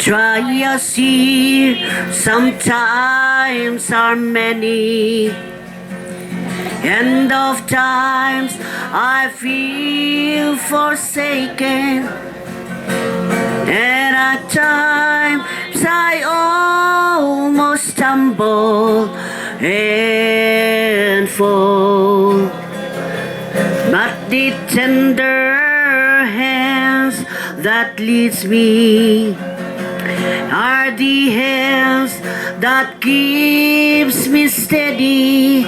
Trials here sometimes are many. End of times I feel forsaken. And at times I almost stumble and fall. But the tender hands that leads me are the hands that keeps me steady.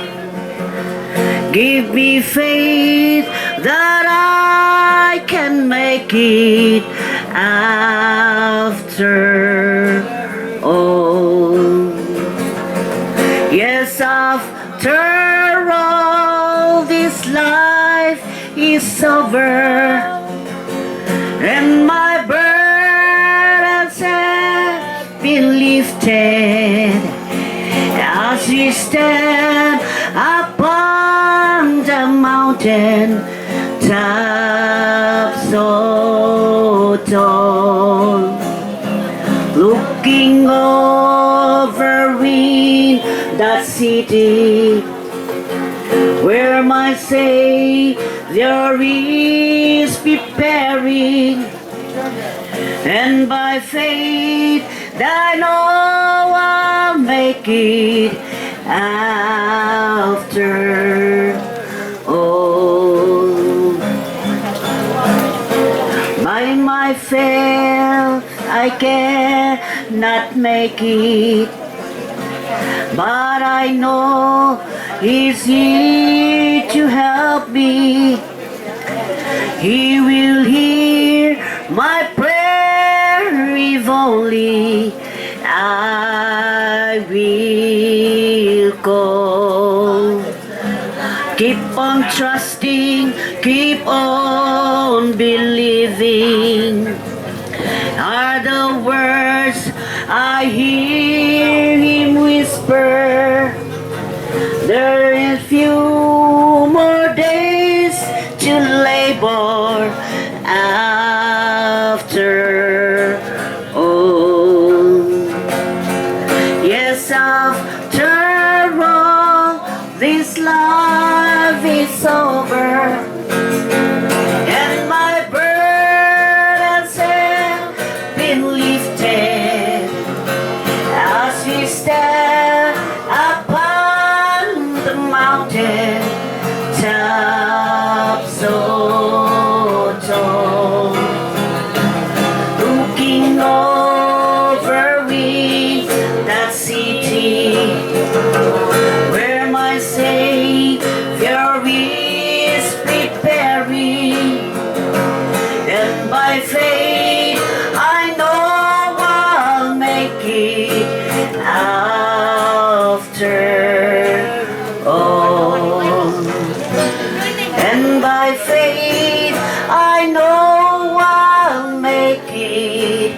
Give me faith that I can make it after all. Yes, after all, this life is over, and my burdens have been lifted as we stand upon the mountain top so tall, looking over that city where my Savior is preparing. And by faith I know I'll make it after all. By my faith I cannot make it, but I know He's here to help me. He will hear my prayer if only I will call. Keep on trusting, keep on believing, are the words I hear Him whisper. There is few more days to labor after all. Yes, after all, this life is over, and my burdens have been lifted as we stand upon the mountain top so tall, looking over with that city where my Savior is preparing. And by faith I know I'll make it after all. And by faith I know I'll make it